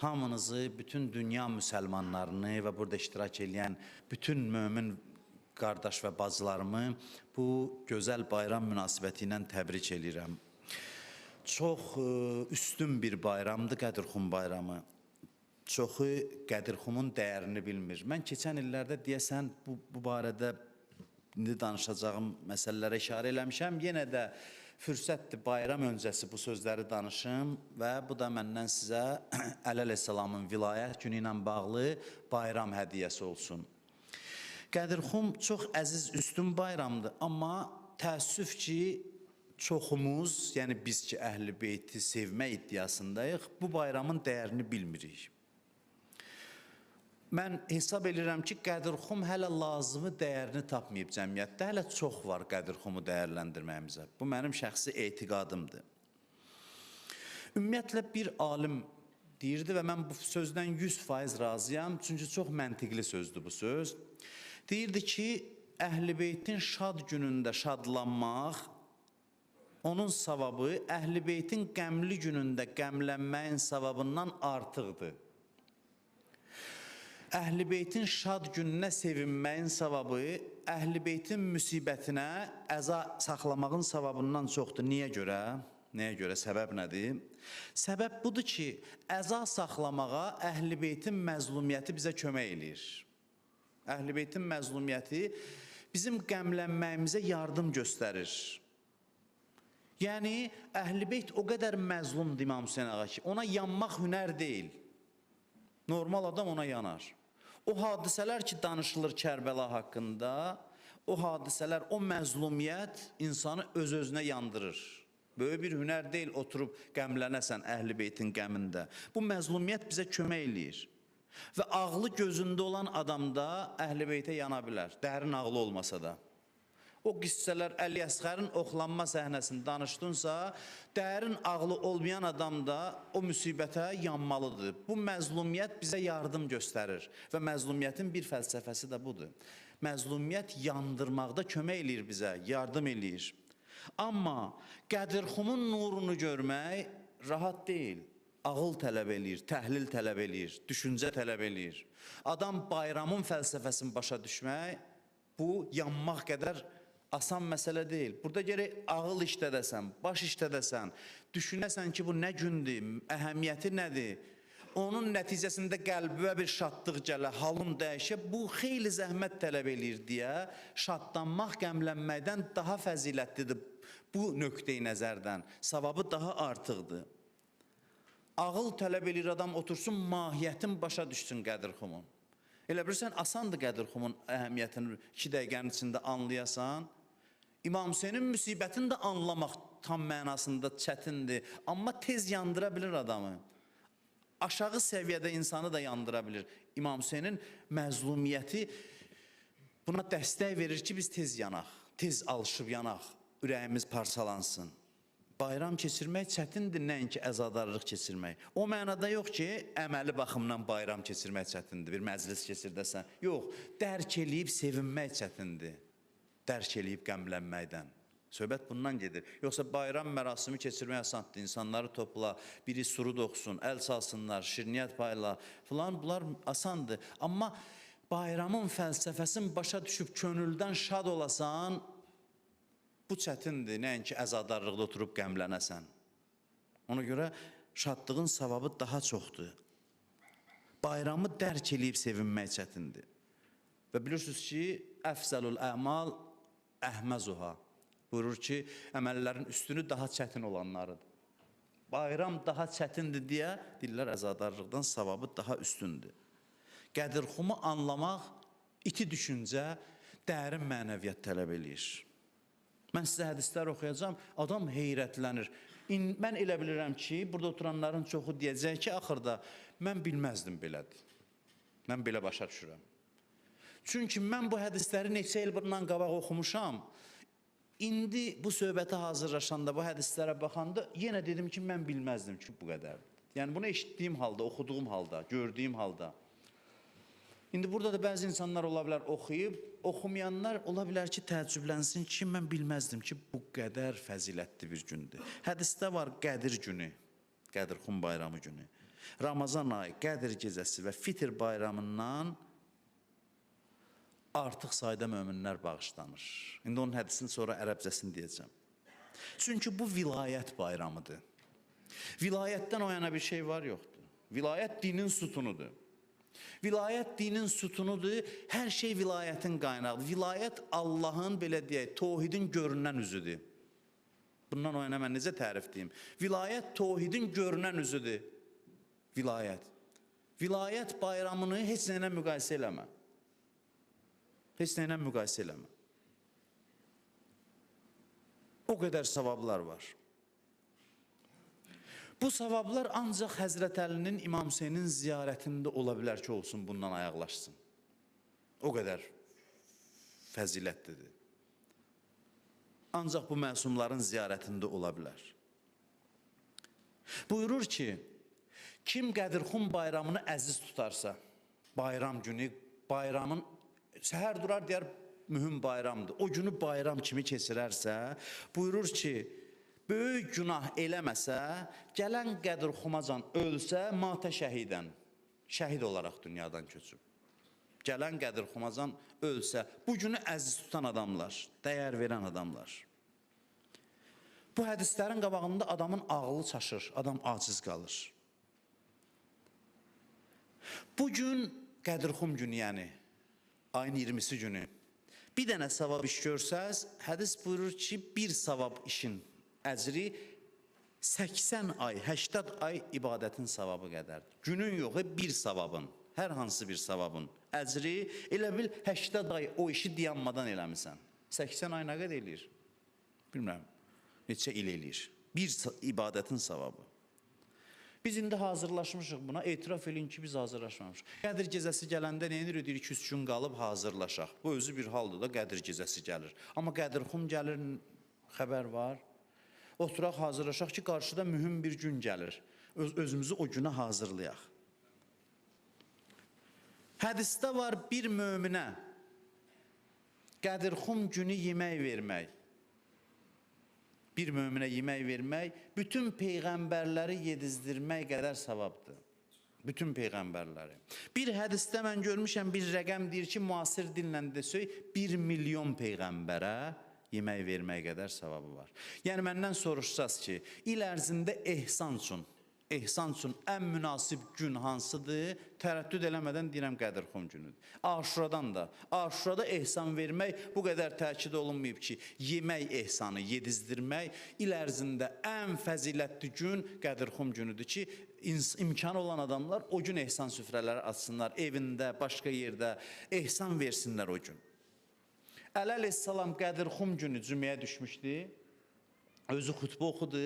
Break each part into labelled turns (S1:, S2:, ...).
S1: hamınızı, bütün dünya müsəlmanlarını və burada iştirak edən bütün mömin qardaş və bacılarımı bu gözəl bayram münasibəti ilə təbrik edirəm. Çox üstün bir bayramdır Qədirxum bayramı. Çoxu Qədirxumun dəyərini bilmir. Mən keçən illərdə deyəsən bu barədə indi danışacağım məsələlərə işarə eləmişəm. Yenə də fürsətdir bayram öncəsi bu sözləri danışım və bu da məndən sizə Əli əleyhissalamın vilayət günü ilə bağlı bayram hədiyyəsi olsun. Qədirxum çox əziz, üstün bayramdır, amma təəssüf ki, çoxumuz, yəni biz ki, Əhl-i Beyti sevmə iddiasındayıq, bu bayramın dəyərini bilmirik. Mən hesab edirəm ki, Qədirxum hələ lazımı dəyərini tapmayıb cəmiyyətdə, hələ çox var Qədirxumu dəyərləndirməyimizə. Bu mənim şəxsi etiqadımdır. Ümumiyyətlə bir alim deyirdi və mən bu sözdən 100% razıyam, çünki çox məntiqli sözdür bu söz. Deyirdi ki, Əhl-i Beytin şad günündə şadlanmaq, onun savabı Əhl-i Beytin qəmli günündə qəmlənməyin savabından artıqdır. Əhl-i Beytin şad gününə sevinməyin savabı Əhl-i Beytin müsibətinə əza saxlamağın savabından çoxdur. Niyə görə? Nəyə görə? Səbəb nədir? Səbəb budur ki, əza saxlamağa Əhl-i Beytin məzlumiyyəti bizə kömək eləyir. Əhl-i Beytin məzlumiyyəti bizim qəmlənməyimizə yardım göstərir. Yəni, Əhl-i Beyt o qədər məzlumdur İmam Hüseyin ağa ki, ona yanmaq hünər deyil. Normal adam ona yanar. O hadisələr ki, danışılır Kərbəla haqqında, o hadisələr, o məzlumiyyət insanı öz-özünə yandırır. Böyük bir hünər deyil, oturub qəmlənəsən Əhl-i Beytin qəmində. Bu məzlumiyyət bizə kömək eləyir. Və ağlı gözündə olan adamda Əhl-i Beytə yana bilər, dərin ağlı olmasa da. O qissələr Əli Əsğərin oxlanma səhnəsini danışdınsa, dərin ağlı olmayan adam da o müsibətə yanmalıdır. Bu məzlumiyyət bizə yardım göstərir və məzlumiyyətin bir fəlsəfəsi də budur. Məzlumiyyət yandırmaqda kömək eləyir bizə, yardım eləyir. Amma Qədirxumun nurunu görmək rahat deyil. Ağıl tələb eləyir, təhlil tələb eləyir, düşüncə tələb eləyir. Adam bayramın fəlsəfəsini başa düşmək, bu yanmaq qədər asan məsələ deyil. Burada gərək ağıl işlədəsən, baş işlədəsən, düşünəsən ki, bu nə gündür, əhəmiyyəti nədir? Onun nəticəsində qəlbə bir şadlıq gələ, halın dəyişə, bu xeyli zəhmət tələb eləyir deyə şadlanmaq qəmlənməkdən daha fəzilətlidir bu nöqteyi nəzərdən. Savabı daha artıqdır. Ağıl tələb eləyir adam otursun, mahiyyətin başa düşsün Qədirxumun. Elə bilirsən, asandır Qədirxumun əhəmiyyətini 2 dəqiqənin içində anlayasan. İmam Hüseynin müsibətini də anlamaq tam mənasında çətindir, amma tez yandıra bilir adamı. Aşağı səviyyədə insanı da yandıra bilir. İmam Hüseynin məzlumiyyəti buna dəstək verir ki, biz tez yanaq, tez alışıb yanaq, ürəyimiz parsalansın. Bayram keçirmək çətindir, nəinki əzadarlıq keçirmək. O mənada yox ki, əməli baxımdan bayram keçirmək çətindir, bir məclis keçirdəsən. Yox, dərk eləyib sevinmək çətindir, dərk eləyib qəmlənməkdən. Söhbət bundan gedir. Yoxsa bayram mərasimi keçirmək asandır, insanları topla, biri surud oxusun, əl çalsınlar, şirniyyət payla filan, bunlar asandır. Amma bayramın fəlsəfəsini başa düşüb könüldən şad olasan, bu çətindir, nəinki əzadarlıqda oturub qəmlənəsən. Ona görə şadlığın savabı daha çoxdur. Bayramı dərk eləyib sevinmək çətindir. Və bilirsiniz ki, əfzəlul əmal əhməzuha. Buyurur ki, əməllərin üstünü daha çətin olanlarıdır. Bayram daha çətindir deyə, deyirlər əzadarlıqdan savabı daha üstündür. Qədirxumu anlamaq, iti düşüncə, dərin mənəviyyat tələb eləyir. Mən sizə hədislər oxuyacağım, adam heyrətlənir. Mən elə bilirəm ki, burada oturanların çoxu deyəcək ki, axırda mən bilməzdim belədir. Mən belə başa düşürəm. Çünki mən bu hədisləri neçə il bundan qabaq oxumuşam. İndi bu söhbətə hazırlaşanda, bu hədislərə baxanda yenə dedim ki, mən bilməzdim ki, bu qədərdir. Yəni bunu eşitdiyim halda, oxuduğum halda, gördüyüm halda. İndi burada da bəzi insanlar ola bilər oxuyub, oxumayanlar ola bilər ki, təəccüblənsin ki, mən bilməzdim ki, bu qədər fəzilətli bir gündür. Hədisdə var Qədir günü, Qədirxum bayramı günü. Ramazan ayı, Qədir gecəsi və Fitr bayramından artıq sayda möminlər bağışlanır. İndi onun hədisini sonra ərəbcəsini deyəcəm. Çünki bu vilayət bayramıdır. Vilayətdən o yana bir şey var, yoxdur. Vilayət dinin sütunudur. Vilayət dinin sütunudur, hər şey vilayətin qaynağıdır. Vilayət Allahın, belə deyək, tohidin görünən üzüdür. Bundan o yana mən necə tərif deyim? Vilayət tohidin görünən üzüdür. Vilayət. Vilayət bayramını heç nə ilə müqayisə eləmə. Heç nə ilə müqayisə eləmə. O qədər savablar var. Bu savablar ancaq Həzrət Əlinin İmam Hüseynin ziyarətində ola bilər ki, olsun, bundan ayaqlaşsın. O qədər fəzilətlidir. Ancaq bu məsumların ziyarətində ola bilər. Buyurur ki, kim Qədirxum bayramını əziz tutarsa, bayram günü, bayramın, səhər durar deyər, mühüm bayramdır. O günü bayram kimi keçirərsə, buyurur ki, böyük günah eləməsə, gələn Qədirxumacan ölsə, matə şəhidən, şəhid olaraq dünyadan köçüb. Gələn Qədirxumacan ölsə, bu günü əziz tutan adamlar, dəyər verən adamlar. Bu hədislərin qabağında adamın ağlı çaşır, adam aciz qalır. Bugün Qədirxum günü, yəni ayın 20-si günü bir dənə savab iş görsəz, hədis buyurur ki, bir savab işin əcri 80 ay, 80 ay ibadətin savabı qədərdir. Günün yox, bir savabın, hər hansı bir savabın əcri, elə bil 80 ay o işi dayanmadan eləmisən. 80 ay nə qədər eləyir? Bilmirəm, neçə il eləyir? Bir ibadətin savabı. Biz indi hazırlaşmışıq buna, etiraf edin ki, biz hazırlaşmamışıq. Qədir gecəsi gələndə nə edir? Deyir, 2-3 gün qalıb hazırlaşaq. Bu özü bir haldır da, Qədir gecəsi gəlir. Amma Qədirxum gəlir, xəbər var. Oturaq, hazırlaşaq ki, qarşıda mühüm bir gün gəlir. Özümüzü o günə hazırlayaq. Hədisdə var bir möminə Qədirxum günü yemək vermək. Bir möminə yemək vermək, bütün peyğəmbərləri yedizdirmək qədər savabdır. Bütün peyğəmbərləri. Bir hədisdə mən görmüşəm, bir rəqəm deyir ki, müasir dillə desək, 1 milyon peyğəmbərə yemək vermək qədər savabı var. Yəni, məndən soruşsaz ki, il ərzində ehsan üçün ən münasib gün hansıdır? Tərəddüd eləmədən deyirəm Qədirxum günüdür. Aşuradan da. Aşurada ehsan vermək bu qədər təkid olunmayıb ki, yemək ehsanı, yedizdirmək il ərzində ən fəzilətli gün Qədirxum günüdür ki, imkanı olan adamlar o gün ehsan süfrələri açsınlar, evində, başqa yerdə ehsan versinlər o gün. Əli əleyhissalam Qədirxum günü cüməyə düşmüşdü, özü xütbə oxudu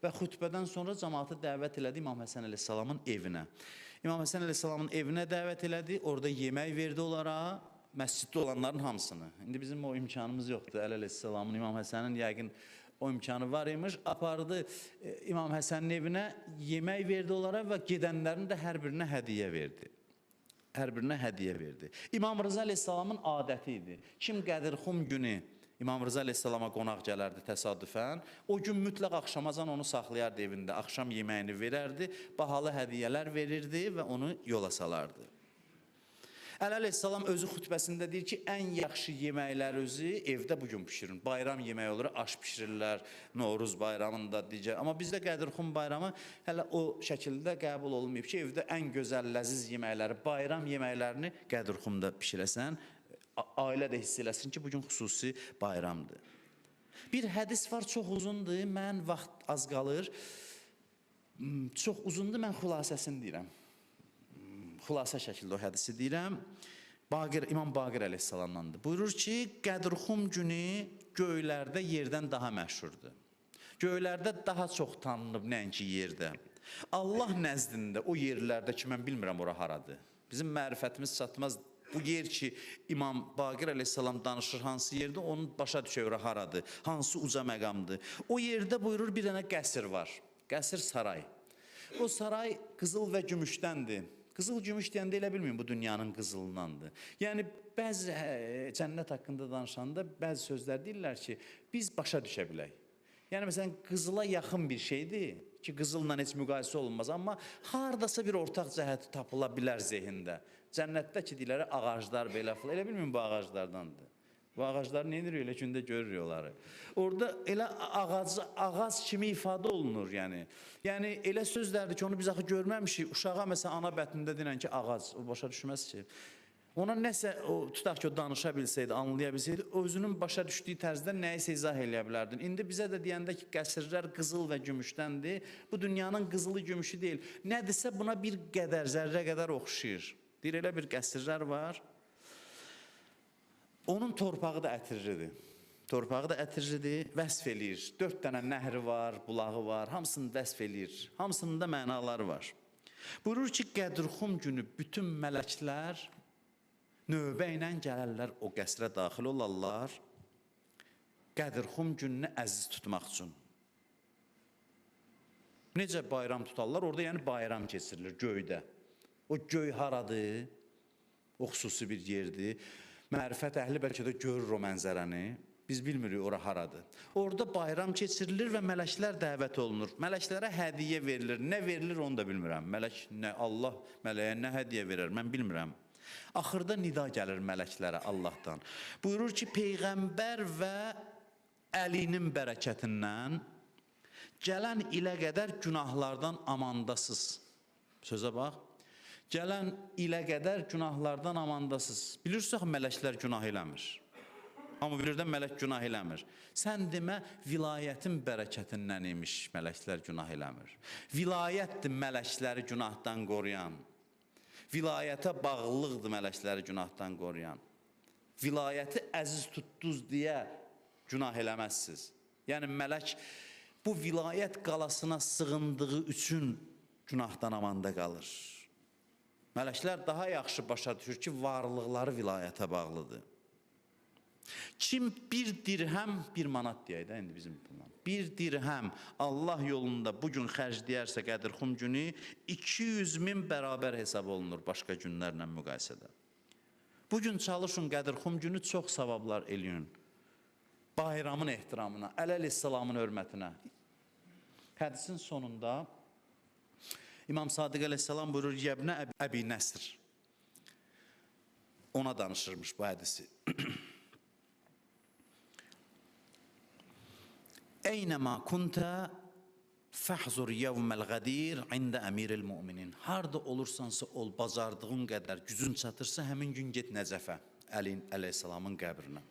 S1: və xütbədən sonra cəmaatı dəvət elədi İmam Həsən əleyhissalamın evinə. İmam Həsən əleyhissalamın evinə dəvət elədi, orada yemək verdi onlara, məsciddə olanların hamısını. İndi bizim o imkanımız yoxdur, Əli əleyhissalamın, İmam Həsənin yəqin o imkanı var imiş. Apardı İmam Həsənin evinə, yemək verdi onlara və gedənlərin də hər birinə hədiyyə verdi. Hər birinə hədiyyə verdi. İmam Rıza əleyhissalamın adəti idi. Kim Qədirxum günü İmam Rıza əleyhissalama qonaq gələrdi təsadüfən, o gün mütləq axşamacan onu saxlayardı evində, axşam yeməyini verərdi, bahalı hədiyyələr verirdi və onu yola salardı. Əli əleyhissalam özü xütbəsində deyir ki, ən yaxşı yeməklər özü evdə bugün pişirin. Bayram yeməyi olur, aş pişirirlər, Novruz bayramında digər. Amma bizdə Qədirxum bayramı hələ o şəkildə qəbul olunmayıb ki, evdə ən gözəl, ləziz yeməkləri, bayram yeməklərini Qədirxumda pişirəsən, ailə də hiss eləsin ki, bugün xüsusi bayramdır. Bir hədis var, çox uzundur, mən vaxt az qalır. Çox uzundur, mən xülasəsini deyirəm. Xülasə şəkildə o hədisi deyirəm. İmam Baqir əleyhissalamdandır. Buyurur ki, Qədirxum günü göylərdə yerdən daha məşhurdur. Göylərdə daha çox tanınıb, nəinki yerdə. Allah nəzdində o yerlərdə ki, mən bilmirəm ora haradır. Bizim mərifətimiz çatmaz. Bu yer ki, İmam Baqir əleyhissalam danışır hansı yerdə, onun başa düşür haradır, hansı uca məqamdır. O yerdə buyurur bir dənə qəsr var, qəsr saray. O saray qızıl və gümüşdəndir. Qızıl gümüş deyəndə elə bilməyin bu dünyanın qızılındandır. Yəni, bəzi cənnət haqqında danışanda bəzi sözlər deyirlər ki, biz başa düşə bilək. Yəni, məsələn, qızıla yaxın bir şeydir, ki, qızılla heç müqayisə olunmaz, amma hardasa bir ortaq cəhəti tapıla bilər zehində. Cənnətdə ki, deyirlər, ağaclar belə filan, elə bilmirəm bu ağaclardandır. Bu ağaclar nə edir, elə gündə görürük onları. Orada elə ağac kimi ifadə olunur, yəni. Yəni, elə sözlərdir ki, onu biz axı görməmişik. Uşağa məsələn, ana bətnində deyilən ki, ağac, o başa düşməz ki. Ona nəsə, tutaq ki, o danışa bilsəydi, anlaya bilsəydi, özünün başa düşdüyü tərzdə nəyisə izah eləyə bilərdin. İndi bizə də deyəndə ki, qəsrlər qızıl və gümüşdəndir. Bu dünyanın qızılı gümüşü deyil. Nədirsə buna bir qədər, zərrə qədər oxşayır. Deyir, elə bir qəsrlər var. Onun torpağı da ətirlidir. Torpağı da ətirlidir, vəsf eləyir. 4 dənə nəhri var, bulağı var, hamısını vəsf eləyir. Hamısının da mənaları var. Buyurur ki, Qədirxum günü bütün mələklər növbə ilə gələrlər, o qəsrə daxil olarlar, Qədirxum gününü əziz tutmaq üçün. Necə bayram tutarlar? Orada yəni bayram keçirilir göydə. O göy haradır? O xüsusi bir yerdir. Mərifət əhli bəlkə də görür o mənzərəni. Biz bilmirik ora haradır. Orada bayram keçirilir və mələklər dəvət olunur. Mələklərə hədiyyə verilir. Nə verilir onu da bilmirəm. Allah mələyə nə hədiyyə verir, mən bilmirəm. Axırda nida gəlir mələklərə Allahdan. Buyurur ki, Peyğəmbər və Əlinin bərəkətindən gələn ilə qədər günahlardan amandasız. Sözə bax. Gələn ilə qədər günahlardan amandasız. Bilirsiniz, mələklər günah eləmir. Amma bilirdən mələk günah eləmir. Sən demə, vilayətin bərəkətindən imiş mələklər günah eləmir. Vilayətdir mələkləri günahdan qoruyan. Vilayətə bağlılıqdır mələkləri günahdan qoruyan. Vilayəti əziz tutduz deyə günah eləməzsiniz. Yəni, mələk bu vilayət qalasına sığındığı üçün günahdan amanda qalır. Mələklər daha yaxşı başa düşür ki, varlıqları vilayətə bağlıdır. Kim bir dirhəm, bir manat deyək də, indi bizim bundan. Bir dirhəm Allah yolunda bugün xərcləyərsə Qədirxum günü 200.000 bərabər hesab olunur başqa günlərlə müqayisədə. Bugün çalışın Qədirxum günü çox savablar eləyin. Bayramın ehtiramına, əleyhissalamın hörmətinə. Hədisin sonunda İmam Sadiq əleyhissalam buyurur, Yəbnə Əbi Nəsr. Ona danışırmış bu hədisi. Eynəmə kuntə fəhzur yevməl qədir ində əmiril müminin. Harada olursansa ol, bacardığın qədər gücün çatırsa, həmin gün get Nəcəfə, Əli əleyhissalamın qəbrinə.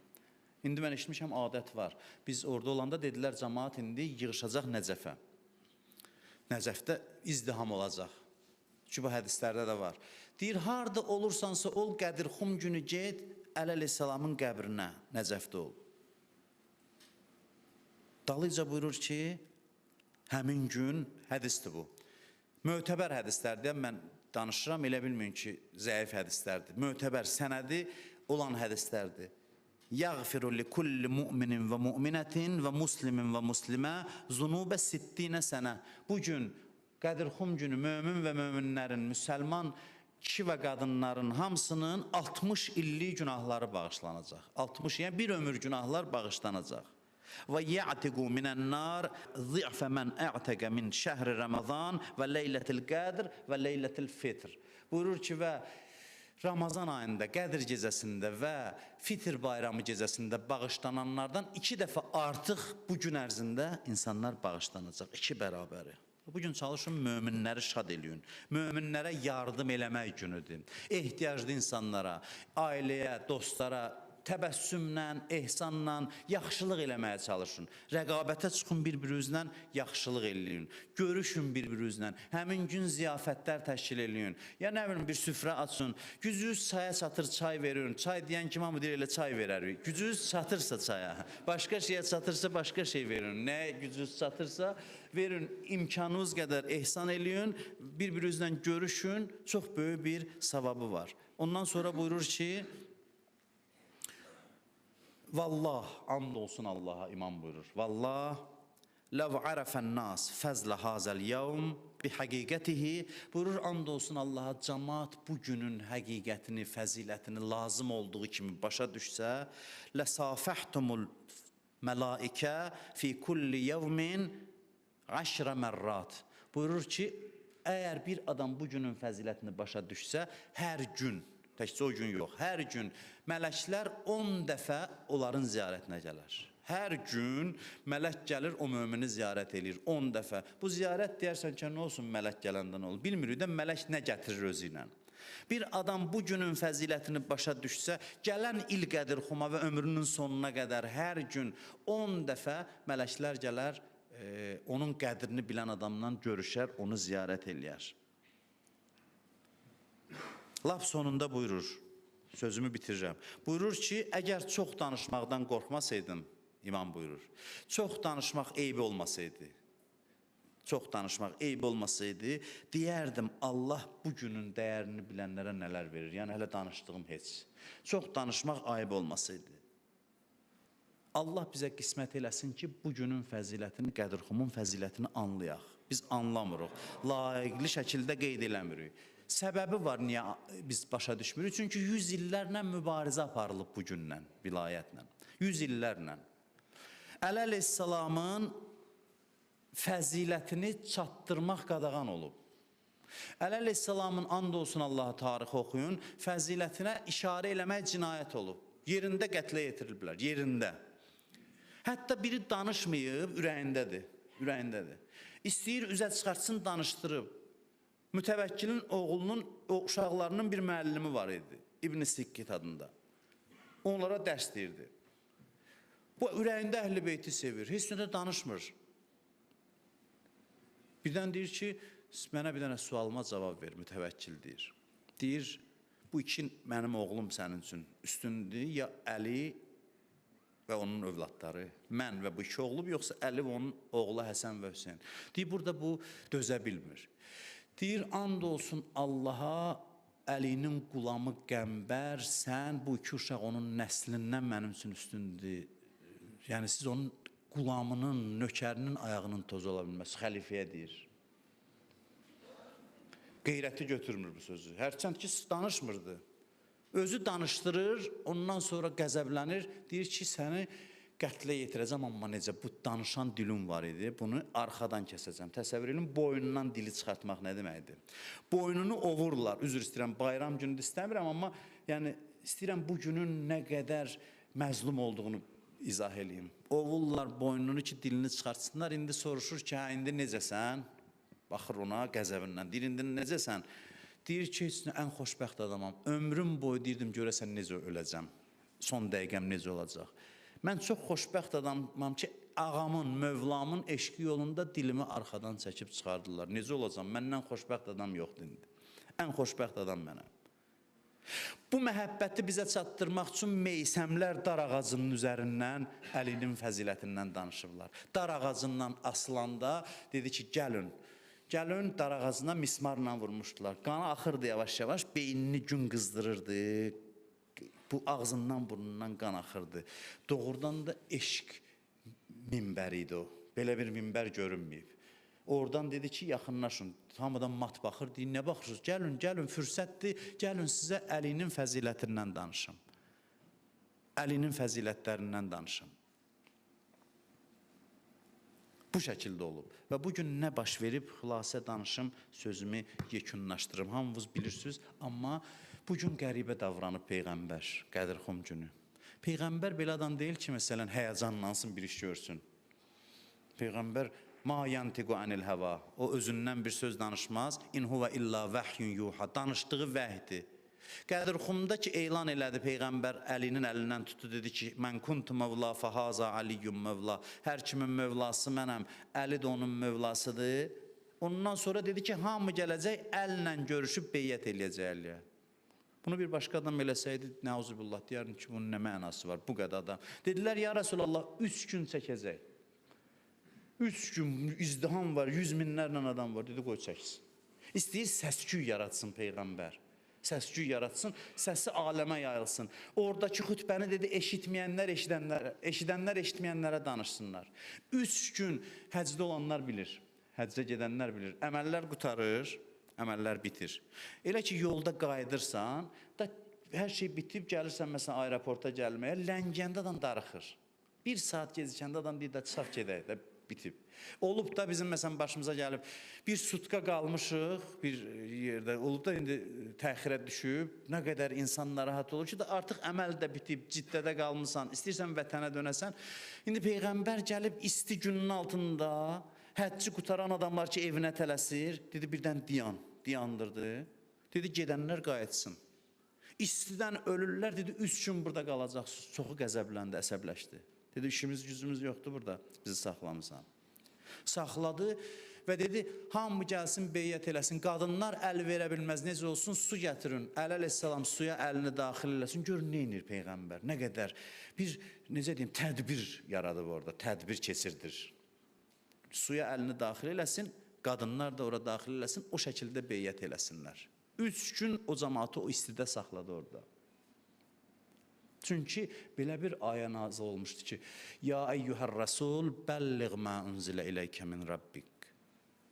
S1: İndi mən eşitmişəm, adət var. Biz orada olanda dedilər, cəmaat indi yığışacaq Nəcəfə. Nəcəfdə izdiham olacaq. Çünki bu hədislərdə də var. Deyir, harada olursansa ol, Qədirxum günü get, Əli əleyhissalamın qəbrinə, Nəcəfdə ol. Dalıca buyurur ki, həmin gün hədisdir bu. Mötəbər hədislərdir, mən danışıram, elə bilməyin ki, zəif hədislərdir. Mötəbər sənədi olan hədislərdir. Yəğfiru li kulli mu'minin və mu'minətin və muslimin və muslimə zunubə 60 sənə. Bugün Qədirxum günü mömin və möminlərin, müsəlman kişi və qadınların hamısının 60 illik günahları bağışlanacaq. 60, yəni bir ömür günahlar bağışlanacaq. Və ya'tiqu minən nar zı'fə mən ə'təqə min şəhri Ramazan və leylətil qədr və leylətil fitr. Buyurur ki, və Ramazan ayında, Qədir gecəsində və Fitr bayramı gecəsində bağışlananlardan 2 dəfə artıq bu gün ərzində insanlar bağışlanacaq, 2 bərabəri. Bugün çalışın, möminləri şad eləyin, möminlərə yardım eləmək günüdür. Ehtiyaclı insanlara, ailəyə, dostlara, təbəssümlə, ehsanla yaxşılıq eləməyə çalışın. Rəqabətə çıxın bir-birinizlə, yaxşılıq eləyin. Görüşün bir-birinizlə. Həmin gün ziyafətlər təşkil eləyin. Ya nə bilim, bir süfrə açın. Gücünüz çaya çatır, çay verin. Çay deyən kim hamı deyir, elə çay verərik. Gücünüz çatırsa çaya, başqa şeyə çatırsa başqa şey verin. Nə gücünüz çatırsa verin. İmkanınız qədər ehsan eləyin. Bir-birinizlə görüşün. Çox böyük bir savabı var. Ondan sonra buyurur ki, Vallah, and olsun Allaha, imam buyurur. Vallah, ləv ərəfən nas fəzlə hazəl yevm bi həqiqətihi. Buyurur, and olsun Allaha, cəmaat bu günün həqiqətini, fəzilətini lazım olduğu kimi başa düşsə, ləsafəhtumul mələikə fi kulli yevmin Aşra mərrat. Buyurur ki, əgər bir adam bu günün fəzilətini başa düşsə, hər gün, təkcə o gün yox, hər gün mələklər 10 dəfə onların ziyarətinə gələr. Hər gün mələk gəlir, o mömini ziyarət edir 10 dəfə. Bu ziyarət deyərsən ki, nə olsun mələk gələndən olur? Bilmirik də mələk nə gətirir özü ilə. Bir adam bu günün fəzilətini başa düşsə, gələn il qədir xuma və ömrünün sonuna qədər hər gün 10 dəfə mələklər gələr, onun qədrini bilən adamdan görüşər, onu ziyarət eləyər. Lap sonunda buyurur, sözümü bitirirəm. Buyurur ki, əgər çox danışmaqdan qorxmasaydım, İmam buyurur, çox danışmaq eybi olmasaydı, deyərdim, Allah bu günün dəyərini bilənlərə nələr verir, yəni hələ danışdığım heç. Çox danışmaq ayıb olmasaydı. Allah bizə qismət eləsin ki, bu günün fəzilətini, Qədirxumun fəzilətini anlayaq. Biz anlamırıq, layiqli şəkildə qeyd eləmirik. Səbəbi var, niyə biz başa düşmürük? Çünki 100 illərlə mübarizə aparılıb bu gündən, vilayətlə. 100 illərlə. Əli əleyhissalamın fəzilətini çatdırmaq qadağan olub. Əli əleyhissalamın and olsun Allaha tarixi oxuyun, fəzilətinə işarə eləmək cinayət olub. Yerində qətlə yetiriliblər, yerində. Hətta biri danışmayıb, ürəyindədir. İstəyir, üzə çıxartsın, danışdırıb. Mütəvəkkilin oğlunun, uşaqlarının bir müəllimi var idi, İbn-i Sikkit adında. Onlara dərs deyirdi. Bu ürəyində əhl-i beyti sevir, heç nə də danışmır. Birdən deyir ki, mənə bir dənə sualıma cavab ver, mütəvəkkil deyir. Deyir, bu iki mənim oğlum sənin üçün üstündür, ya Əli və onun övladları, mən və bu iki oğlum, yoxsa Əli və onun oğlu Həsən və Hüseyin. Deyir, burada bu dözə bilmir. Deyir, and olsun Allaha, Əlinin qulamı Qəmbər, sən bu iki uşaq onun nəslindən mənim üçün üstündür. Yəni, siz onun qulamının, nökərinin ayağının tozu ola bilməz, xəlifəyə deyir. Qeyrəti götürmür bu sözü. Hərçənd ki, danışmırdı. Özü danışdırır, ondan sonra qəzəblənir, deyir ki, səni qətlə yetirəcəm, amma necə, bu danışan dilim var idi, bunu arxadan kəsəcəm. Təsəvvür edin, boynundan dili çıxartmaq nə deməkdir? Boynunu ovurlar, üzr istəyirəm, bayram günü istəmirəm, amma yəni, istəyirəm bu günün nə qədər məzlum olduğunu izah eləyim. Ovurlar boynunu ki, dilini çıxartsınlar, indi soruşur ki, hə, indi necəsən? Baxır ona qəzəbindən, deyir, indi necəsən? Deyir ki, ən xoşbəxt adamam, ömrüm boyu deyirdim, görəsən necə öləcəm, son dəqiqəm necə olacaq. Mən çox xoşbəxt adamam ki, ağamın, Mövlamın eşqi yolunda dilimi arxadan çəkib çıxardılar. Necə olacam? Məndən xoşbəxt adam yoxdur indi. Ən xoşbəxt adam mənəm. Bu məhəbbəti bizə çatdırmaq üçün meysəmlər dar ağacının üzərindən Əlinin fəzilətindən danışırlar. Dar ağacından asılanda dedi ki, gəlin. Gəlin, dar ağacına mismarla vurmuşdular. Qanı axırdı yavaş-yavaş, beynini gün qızdırırdı. Bu ağzından, burnundan qan axırdı. Doğrudan da eşq minbəri idi o. Belə bir minbər görünməyib. Oradan dedi ki, yaxınlaşın. Hamıdan mat baxır, deyir, nə baxırsınız? Gəlin, fürsətdir, gəlin sizə Əlinin fəzilətindən danışım. Əlinin fəzilətlərindən danışım. Bu şəkildə olub. Və bugün nə baş verib, xülasə danışım, sözümü yekunlaşdırım. Hamınız bilirsiniz, amma bugün qəribə davranıb Peyğəmbər, Qədirxum günü. Peyğəmbər belə adam deyil ki, məsələn, həyəcanlansın, bir iş görsün. Peyğəmbər, ma yantiqu anil hava, o özündən bir söz danışmaz, in huva illa vəhyun yuha, danışdığı vəhdir. Qədirxumda ki, elan elədi Peyğəmbər, Əlinin əlindən tutdu, dedi ki, mən kuntu mövla fahaza aliyyum mövla, hər kimin mövlası mənəm, Əli də onun mövlasıdır. Ondan sonra dedi ki, hamı gələcək, əllə görüşüb beyyət eləyəcək Əliyə. Bunu bir başqa adam eləsəydi, nəuzubillah, deyərin ki, bunun nə mənası var, bu qədər adam. Dedilər, ya Rasulallah, 3 gün çəkəcək. 3 gün izdiham var, 100 minlərlə adam var, dedi, qoy çəksin. İstəyir səsküy yaratsın Peyğəmbər. Səsküy yaratsın, səsi aləmə yayılsın. Oradakı xütbəni dedi, eşidənlər eşitməyənlərə danışsınlar. 3 gün həcdə olanlar bilir, həccə gedənlər bilir. Əməllər qutarır, əməllər bitir. Elə ki, yolda qayıdırsan, da hər şey bitib, gəlirsən məsələn aeroporta gəlməyə, Ləngəndə adam darıxır. 1 saat gecikəndə adam deyir də, çıxaq gedək də, bitib. Olub da bizim məsələn başımıza gəlib bir sutka qalmışıq bir yerdə, olub da indi təxirə düşüb, nə qədər insan narahat olur ki, da artıq əməl də bitib, ciddədə qalmısan, istəyirsən vətənə dönəsən. İndi Peyğəmbər gəlib isti günün altında həcci qutaran adamlar ki, evinə tələsir, dedi birdən diyandırdı, dedi gedənlər qayıtsın. İstidən ölürlər, dedi 3 gün burada qalacaqsınız. Çoxu qəzəbləndi, əsəbləşdi. Dedi işimiz gücümüz yoxdur burada, bizi saxlamısan. Saxladı və dedi hamı gəlsin beyyət eləsin, qadınlar əl verə bilməz, necə olsun su gətirin. Əli əleyhissalam suya əlini daxil eləsin, gör nə edir Peyğəmbər, nə qədər bir necə deyim tədbir yaradıb orada, tədbir keçirdir. Suya əlini daxil eləsin, qadınlar da ora daxil eləsin, o şəkildə beyyət eləsinlər. 3 gün o cəmaatı o istidə saxladı orada. Çünki belə bir ayə nazil olmuşdu ki, Ya eyyuhər rəsul, bəlliğ mə unzilə iləykə min Rabbik.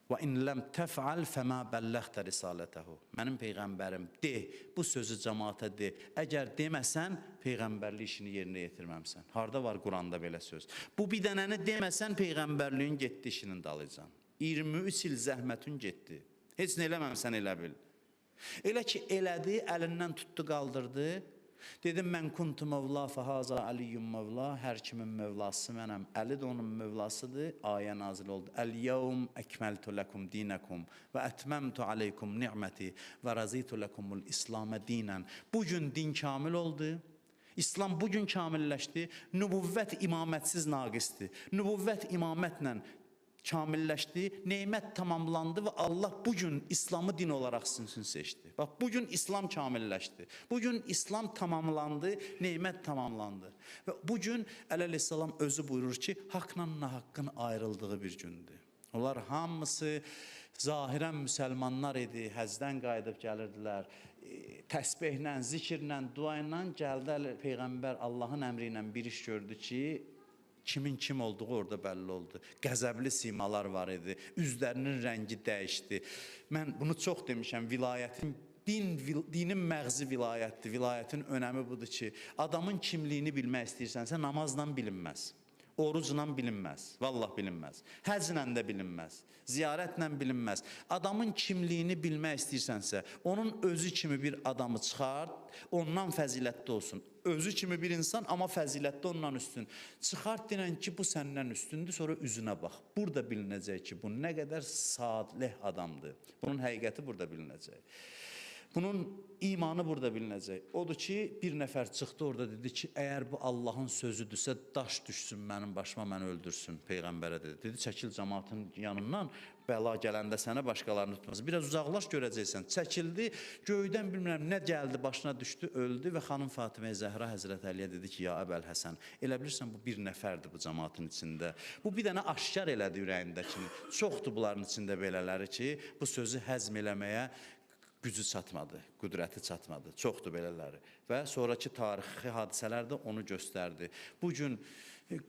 S1: Və in ləm təfəal fəmə bəlləxtə risalətəhu. Mənim Peyğəmbərim, de, bu sözü cəmaata de. Əgər deməsən, Peyğəmbərlik işini yerinə yetirməmsən. Harada var Quranda belə söz? Bu bir dənəni deməsən, Peyğəmbərliyin getdi işinin dalıcan. 23 il zəhmətin getdi. Heç nə eləməmsən elə bil. Elə ki, elədi, əlindən tutdu, qaldırdı. Dedim, mən kuntu mövla, fəhaza aliyyum mövla, hər kimin mövlası mənəm. Əli də onun mövlasıdır, ayə nazil oldu. Əl-yevm əkməltu ləkum dinəkum və ətməmtu aleykum ni'məti və razitu ləkumul İslamə dinən. Bugün din kamil oldu. İslam bugün kamilləşdi. Nübüvvət imamətsiz naqisdir. Nübüvvət imamətlə kamilləşdi, neymət tamamlandı və Allah bugün İslamı din olaraq sizin seçdi. Bax, bugün İslam kamilləşdi. Bugün İslam tamamlandı, neymət tamamlandı. Və bugün əleyhissalam özü buyurur ki, haqla nahaqqın ayrıldığı bir gündür. Onlar hamısı zahirən müsəlmanlar idi, həzdən qayıdıb gəlirdilər. Təsbihlə, zikirlə, dua ilə gəldi Peyğəmbər Allahın əmri ilə bir iş gördü ki, kimin kim olduğu orada bəlli oldu. Qəzəbli simalar var idi. Üzlərinin rəngi dəyişdi. Mən bunu çox demişəm. Vilayətin, dinin məğzi vilayətdir. Vilayətin önəmi budur ki, adamın kimliyini bilmək istəyirsənsə namazla bilinməz. Orucla bilinməz, vallah bilinməz. Həzlə də bilinməz, ziyarətlə bilinməz. Adamın kimliyini bilmək istəyirsənsə, onun özü kimi bir adamı çıxart, ondan fəzilətli olsun. Özü kimi bir insan, amma fəzilətli ondan üstün. Çıxart denən ki, bu səndən üstündür, sonra üzünə bax. Burada bilinəcək ki, bu nə qədər sadleh adamdır. Bunun həqiqəti burada bilinəcək. Bunun imanı burada bilinəcək. Odur ki, bir nəfər çıxdı orada dedi ki, əgər bu Allahın sözüdürsə, daş düşsün mənim başıma, məni öldürsün, Peyğəmbərə dedi. Dedi, çəkil cəmaatın yanından, bəla gələndə sənə başqalarını tutmasın. Biraz uzaqlaş görəcəksən. Çəkildi, göydən bilmirəm nə gəldi, başına düşdü, öldü və xanım Fatimə Zəhra Həzrət Əliyə dedi ki, ya Əbəl Həsən, elə bilirsən bu bir nəfərdir bu cəmaatın içində. Bu bir dənə aşkar elədi ürəyindəkini. Çoxdur bunların içində belələri ki, bu sözü həzm eləməyə gücü çatmadı, qüdrəti çatmadı. Çoxdur belələri. Və sonraki tarixi hadisələr də onu göstərdi. Bugün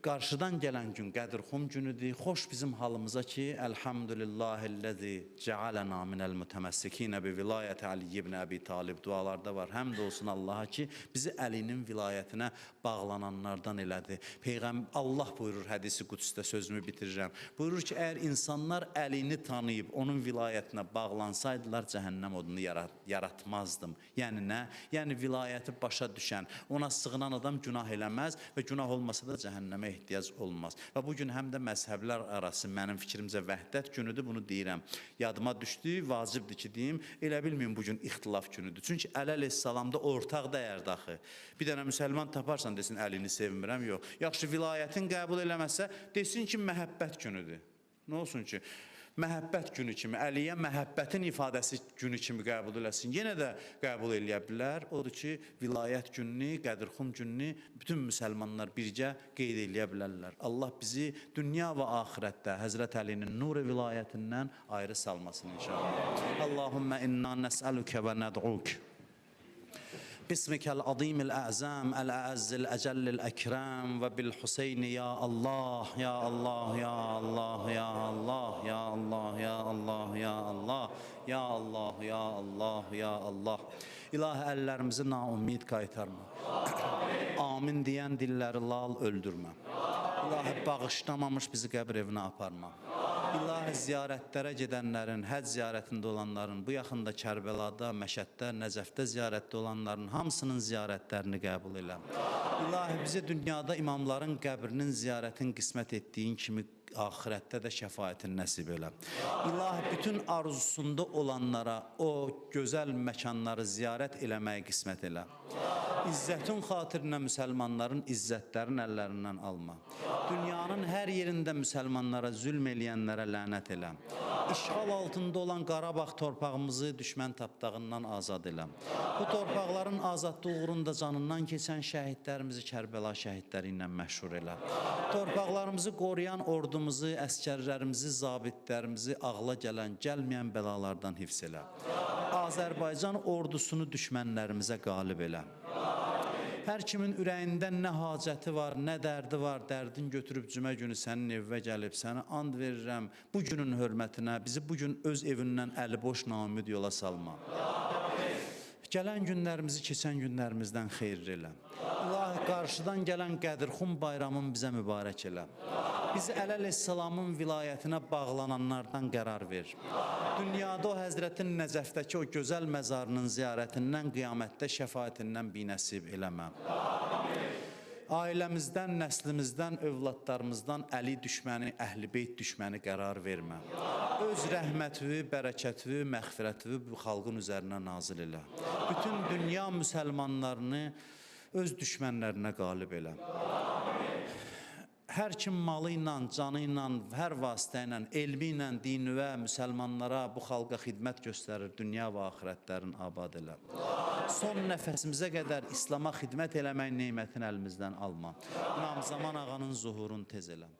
S1: qarşıdan gələn gün Qədirxum günüdür. Xoş bizim halımıza ki, Elhamdülillahilləzi cealena minəl mütəməssikinə bi vilayəti Ali ibn Əbi Talib dualarda var. Həmd olsun Allaha ki, bizi Əlinin vilayətinə bağlananlardan elədi. Peyğəmbər Allah buyurur hədisi qudüsdə, sözümü bitirirəm. Buyurur ki, əgər insanlar Əlini tanıyıb onun vilayətinə bağlansaydılar, cəhənnəm odunu yaratmazdım. Yəni nə? Yəni vilayəti başa düşən, ona sığınan adam günah eləməz və günah olmasa da cəhənnəmə ehtiyac olmaz. Və bugün həm də məzhəblər arası mənim fikrimcə vəhdət günüdür, bunu deyirəm. Yadıma düşdü, vacibdir ki, deyim, elə bilməyin bugün ixtilaf günüdür. Çünki Əli əleyhissalamda ortaq dəyərdir axı. Bir dənə müsəlman taparsan desin, Əlini sevmirəm, yox. Yaxşı, vilayətin qəbul eləməsə, desin ki, məhəbbət günüdür. Nə olsun ki? Məhəbbət günü kimi, Əliyə məhəbbətin ifadəsi günü kimi qəbul eləsin. Yenə də qəbul eləyə bilər. Odur ki, vilayət gününü, Qədirxum gününü bütün müsəlmanlar bircə qeyd eləyə bilərlər. Allah bizi dünya və axirətdə Həzrət Əlinin nuru vilayətindən ayrı salmasın inşallah. Allahümmə inna nəsəlükə və nəd'uk. باسمك العظيم الأعزام الأعز الأجل الأكرام وبالحسين يا الله يا الله يا الله يا الله يا الله يا الله يا الله يا الله يا الله يا الله İlahi əllərimizi naumid qaytarma. Amin deyən dilləri lal öldürmə. İlahi, bağışlamamış bizi qəbir evinə aparma. İlahi, ziyarətlərə gedənlərin, həcc ziyarətində olanların, bu yaxında Kərbəlada, Məşəddə, Nəcəfdə ziyarətdə olanların hamısının ziyarətlərini qəbul elə. İlahi, bizə dünyada imamların qəbrinin ziyarətini qismət etdiyin kimi axirətdə də şəfaətin nəsib elə. İlahi, bütün arzusunda olanlara o gözəl məkanları ziyarət eləməyi qismət elə. İzzətin xatirinə müsəlmanların izzətlərin əllərindən alma. Dünyanın hər yerində müsəlmanlara zülm eləyənlərə lənət elə. İşğal altında olan Qarabağ torpağımızı düşmən tapdağından azad elə. Bu torpaqların azadlığı uğrunda canından keçən şəhidlərimizi Kərbəla şəhidləri ilə məşhur elə. Torpaqlarımızı qoruyan ordumuzu, əskərlərimizi, zabitlərimizi ağla gələn, gəlməyən bəlalardan hifz elə. Azərbaycan ordusunu düşmənlərimizə qalib elə. Hər kimin ürəyində nə hacəti var, nə dərdi var, dərdin götürüb cümə günü sənin evə gəlib, sənə and verirəm, bu günün hörmətinə, bizi bu gün öz evindən əliboş naümid yola salma. Gələn günlərimizi keçən günlərimizdən xeyirli elə. İlahi, qarşıdan gələn Qədirxum bayramın bizə mübarək elə. Bizi Əleyhisselamın vilayətinə bağlananlardan qərar ver. Dünyada o Həzrətin Nəcəfdəki o gözəl məzarının ziyarətindən, qiyamətdə şəfaətindən binəsib eləmə. Ailəmizdən, nəslimizdən, övladlarımızdan əli düşməni, əhl-i-beyt düşməni qərar vermə. Öz rəhmətini, bərəkətini, məğfirətini bu xalqın üzərinə nazil elə. Bütün dünya müsəlmanlarını öz düşmənlərinə qalib elə. Hər kim malı ilə, canı ilə, hər vasitə ilə, elmi ilə, dini və müsəlmanlara, bu xalqa xidmət göstərir, dünya və axirətlərin abad elə. Son nəfəsimizə qədər İslama xidmət eləmək neymətini əlimizdən alma. İmam Zaman ağanın zuhurunu tez elə.